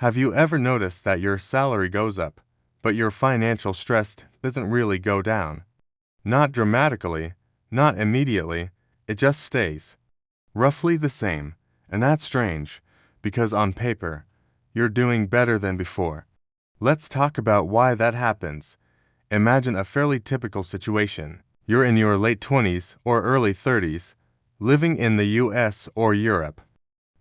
Have you ever noticed that your salary goes up, but your financial stress doesn't really go down? Not dramatically, not immediately, it just stays roughly the same, and that's strange, because on paper, you're doing better than before. Let's talk about why that happens. Imagine a fairly typical situation. You're in your late 20s or early 30s, living in the US or Europe.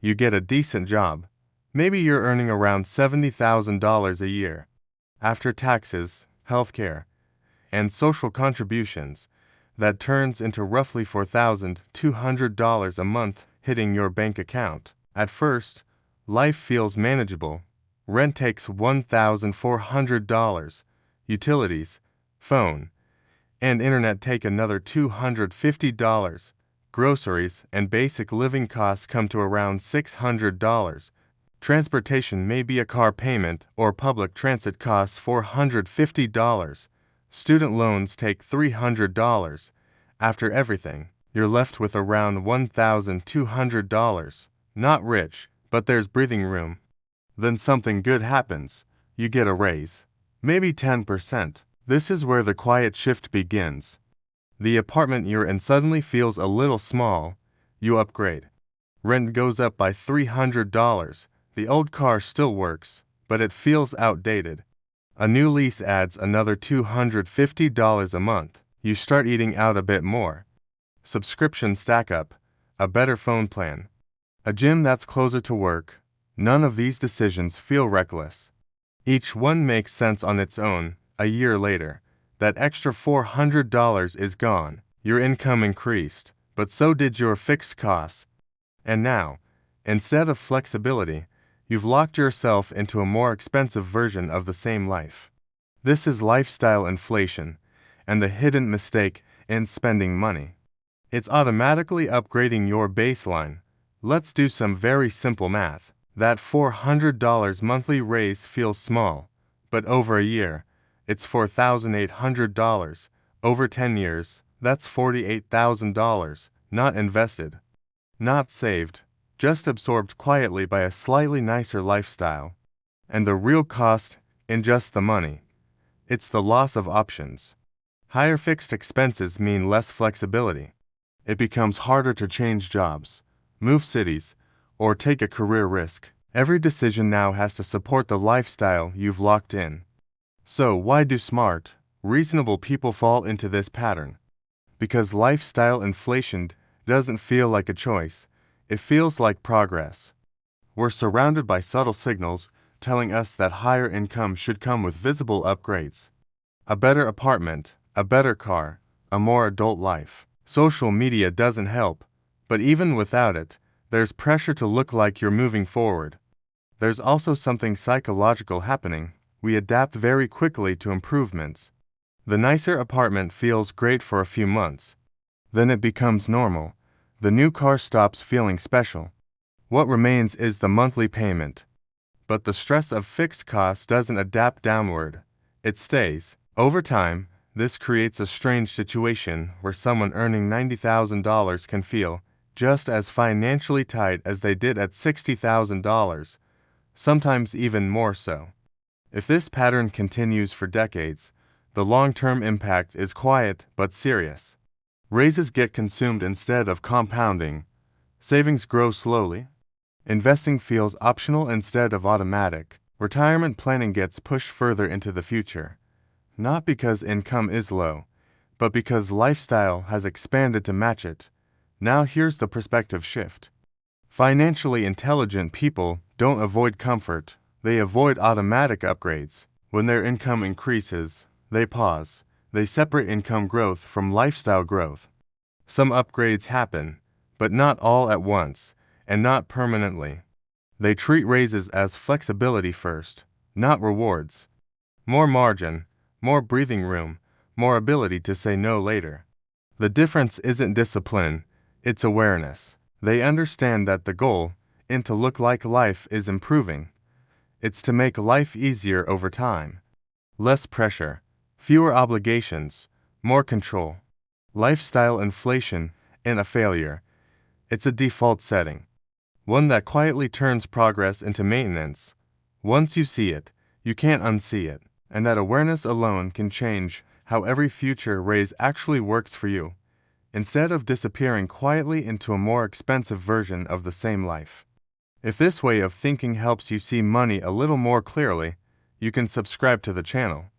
You get a decent job. Maybe you're earning around $70,000 a year. After taxes, healthcare, and social contributions, that turns into roughly $4,200 a month hitting your bank account. At first, life feels manageable. Rent takes $1,400, utilities, phone, and internet take another $250. Groceries and basic living costs come to around $600. Transportation may be a car payment or public transit costs $450. Student loans take $300. After everything, you're left with around $1,200. Not rich, but there's breathing room. Then something good happens. You get a raise. Maybe 10%. This is where the quiet shift begins. The apartment you're in suddenly feels a little small. You upgrade. Rent goes up by $300. The old car still works, but it feels outdated. A new lease adds another $250 a month. You start eating out a bit more. Subscriptions stack up. A better phone plan. A gym that's closer to work. None of these decisions feel reckless. Each one makes sense on its own. A year later, that extra $400 is gone. Your income increased, but so did your fixed costs. And now, instead of flexibility, you've locked yourself into a more expensive version of the same life. This is lifestyle inflation, and the hidden mistake in spending money. It's automatically upgrading your baseline. Let's do some very simple math. That $400 monthly raise feels small, but over a year, it's $4,800. Over 10 years, that's $48,000, not invested, not saved, just absorbed quietly by a slightly nicer lifestyle. And the real cost in just the money. It's the loss of options. Higher fixed expenses mean less flexibility. It becomes harder to change jobs, move cities, or take a career risk. Every decision now has to support the lifestyle you've locked in. So why do smart, reasonable people fall into this pattern? Because lifestyle inflation doesn't feel like a choice, it feels like progress. We're surrounded by subtle signals telling us that higher income should come with visible upgrades. A better apartment, a better car, a more adult life. Social media doesn't help, but even without it, there's pressure to look like you're moving forward. There's also something psychological happening. We adapt very quickly to improvements. The nicer apartment feels great for a few months. Then it becomes normal. The new car stops feeling special. What remains is the monthly payment. But the stress of fixed costs doesn't adapt downward. It stays. Over time, this creates a strange situation where someone earning $90,000 can feel just as financially tight as they did at $60,000, sometimes even more so. If this pattern continues for decades, the long-term impact is quiet but serious. Raises get consumed instead of compounding. Savings grow slowly. Investing feels optional instead of automatic. Retirement planning gets pushed further into the future. Not because income is low, but because lifestyle has expanded to match it. Now here's the perspective shift. Financially intelligent people don't avoid comfort, they avoid automatic upgrades. When their income increases, they pause. They separate income growth from lifestyle growth. Some upgrades happen, but not all at once, and not permanently. They treat raises as flexibility first, not rewards. More margin, more breathing room, more ability to say no later. The difference isn't discipline, it's awareness. They understand that the goal isn't to look like life is improving. It's to make life easier over time. Less pressure, fewer obligations, more control. Lifestyle inflation isn't a failure. It's a default setting. One that quietly turns progress into maintenance. Once you see it, you can't unsee it, and that awareness alone can change how every future raise actually works for you, instead of disappearing quietly into a more expensive version of the same life. If this way of thinking helps you see money a little more clearly, you can subscribe to the channel.